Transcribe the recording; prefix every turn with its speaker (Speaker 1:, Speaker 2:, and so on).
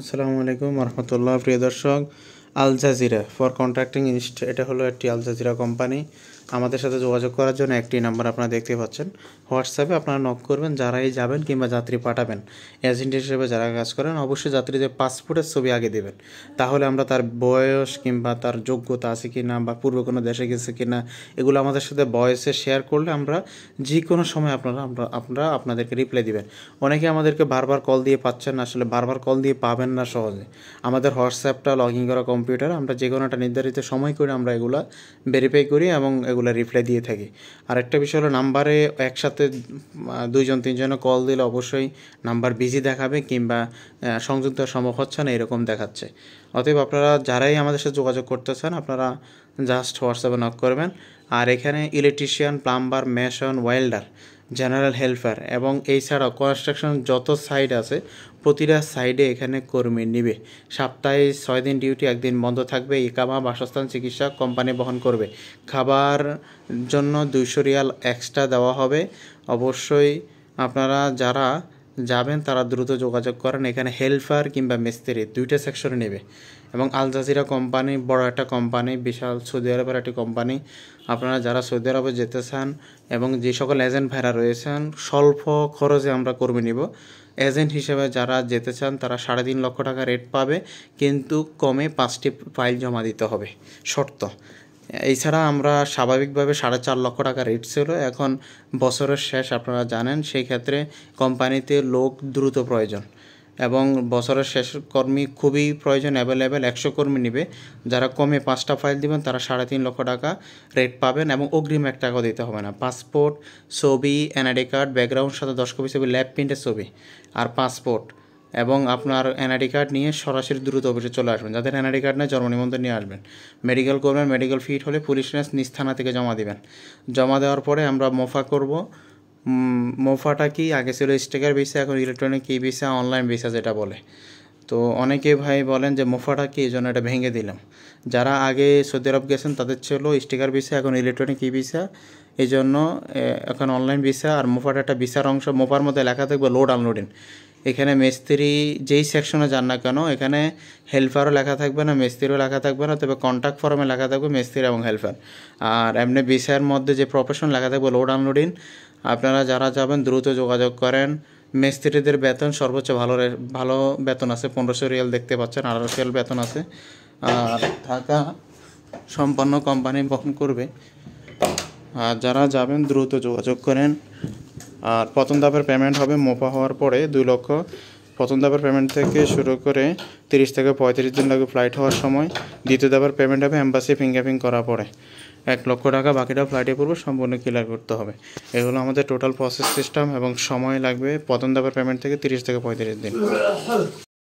Speaker 1: আসসালামু আলাইকুম রহমতুল্লাহ। প্রিয় দর্শক, আল জাজিরা ফর কন্ট্রাক্টিং ইনস্ট, এটা হলো একটি আল জাজিরা কোম্পানি। আমাদের সাথে যোগাযোগ করার জন্য একটি নাম্বার আপনারা দেখতে পাচ্ছেন। হোয়াটসঅ্যাপে আপনারা নক করবেন যারাই যাবেন কিংবা যাত্রী পাঠাবেন। এজেন্ট হিসেবে যারা কাজ করেন অবশ্যই যাত্রীদের পাসপোর্টের ছবি আগে দেবেন, তাহলে আমরা তার বয়স কিংবা তার যোগ্যতা আছে কি না বা পূর্বে কোনো দেশে গেছে কি না এগুলো আমাদের সাথে ভয়েসে শেয়ার করলে আমরা যে কোনো সময় আপনারা আপনাদেরকে রিপ্লাই দিবেন। অনেকে আমাদেরকে বারবার কল দিয়ে পাচ্ছেন না, আসলে বারবার কল দিয়ে পাবেন না সহজে। আমাদের হোয়াটসঅ্যাপটা লগ ইন করা কম্পিউটার, আমরা যে কোনো একটা নির্ধারিত সময় করে আমরা এগুলা ভেরিফাই করি এবং এগুলা রিপ্লাই দিয়ে থাকি। আরেকটা বিষয় হলো, নাম্বারে একসাথে দুইজন তিনজনে কল দিলে অবশ্যই নাম্বার বিজি দেখাবে কিংবা সংযুক্ত সম্ভব হচ্ছে না এরকম দেখাচ্ছে। অতএব আপনারা যারাই আমাদের সাথে যোগাযোগ করতে চান আপনারা জাস্ট হোয়াটসঅ্যাপে নক করবেন। আর এখানে electrician, plumber, mason, welder, general helper এবং এছাড়াও কনস্ট্রাকশন যত সাইড আছে প্রতিটা সাইডে এখানে কর্মী নিবে। সপ্তাহে 6 দিন ডিউটি, 1 দিন বন্ধ থাকবে। ইকামা, বাসস্থান, চিকিৎসা কোম্পানি বহন করবে। খাবার জন্য 200 রিয়াল এক্সট্রা দেওয়া হবে। অবশ্যই আপনারা যারা যাবেন তারা দ্রুত যোগাযোগ করেন। এখানে হেল্পার কিংবা মিস্ত্রি দুইটা সেকশনে নেবে। এবং আল জাজিরা কোম্পানি বড় একটা কোম্পানি, বিশাল সৌদি আরবের একটি কোম্পানি। আপনারা যারা সৌদি আরবে যেতে চান এবং যে সকল এজেন্ট ভাইরা রয়েছেন স্বল্প খরচে আমরা কর্মী নিব। এজেন্ট হিসেবে যারা যেতে চান তারা 3.5 লক্ষ টাকা রেট পাবে, কিন্তু কমে 5টি ফাইল জমা দিতে হবে শর্ত। এছাড়া আমরা স্বাভাবিকভাবে 4.5 লক্ষ টাকা রেট ছিল, এখন বছরের শেষ আপনারা জানেন, সেই ক্ষেত্রে কোম্পানিতে লোক দ্রুত প্রয়োজন এবং বছরের শেষ কর্মী খুবই প্রয়োজন। অ্যাভেলেবেল 100 কর্মী নেবে। যারা কমে 5টা ফাইল দিবেন তারা 3.5 লক্ষ টাকা রেট পাবেন এবং অগ্রিম 1 টাকাও দিতে হবে না। পাসপোর্ট, ছবি, এনআইডি কার্ড, ব্যাকগ্রাউন্ড সাথে 10 কপি ছবি, ল্যাব প্রিন্টের ছবি আর পাসপোর্ট এবং আপনার এনআইডি কার্ড নিয়ে সরাসরি দ্রুত অফিসে চলে আসবেন। যাদের এনআইডি কার্ড নেই জন্ম নিবন্ধন নিয়ে আসবেন। মেডিকেল করবেন, মেডিকেল ফিট হলে পুলিশ নিজ থানা থেকে জমা দিবেন। জমা দেওয়ার পরে আমরা মোফা করব। মোফাটা কি, আগে ছিল স্টিকার ভিসা, এখন ইলেকট্রনিক ই ভিসা, অনলাইন ভিসা যেটা বলে। তো অনেকে ভাই বলেন যে মোফাটা কি, এই জন্য এটা ভেঙে দিলাম। যারা আগে সৌদি আরব গেছেন তাদের ছিল স্টিকার ভিসা, এখন ইলেকট্রনিক ই ভিসা, এই জন্য এখন অনলাইন ভিসা। আর মোফাটা একটা ভিসার অংশ। মোফার মধ্যে লেখা থাকবে লোড আনলোডিং। এখানে মিস্ত্রি যেই সেকশনে যান না কেন এখানে হেল্পারও লেখা থাকবে না, মিস্ত্রিও লেখা থাকবে না, তবে কন্ট্যাক্ট ফর্মে লেখা থাকবে মিস্ত্রি এবং হেল্পার। আর এমনি ভিসার মধ্যে যে প্রফেশন লেখা থাকবে লোড আনলোডিং। আপনারা যারা যাবেন দ্রুত যোগাযোগ করেন। মিস্ত্রিদের বেতন সর্বোচ্চ ভালো বেতন আছে, 1500 রিয়াল দেখতে পাচ্ছেন, 1800 রিয়াল বেতন আছে। আর থাকা সম্পন্ন কোম্পানি বহন করবে। আর যারা যাবেন দ্রুত যোগাযোগ করেন। আর প্রথম ধাপের পেমেন্ট হবে মোফা হওয়ার পরে 2 লক্ষ। প্রথম ধাপের পেমেন্ট থেকে শুরু করে 30 থেকে 35 দিন লাগবে ফ্লাইট হওয়ার সময়। দ্বিতীয় ধাপের পেমেন্ট হবে এম্বাসি ফিঙ্গারপ্রিন্ট করার পরে 1 লক্ষ টাকা, বাকিটা ফ্লাইটে পড়বে, সম্পূর্ণ ক্লিয়ার করতে হবে। এগুলো আমাদের টোটাল প্রসেস সিস্টেম এবং সময় লাগবে প্রথম ধাপের পেমেন্ট থেকে 30 থেকে 35 দিন।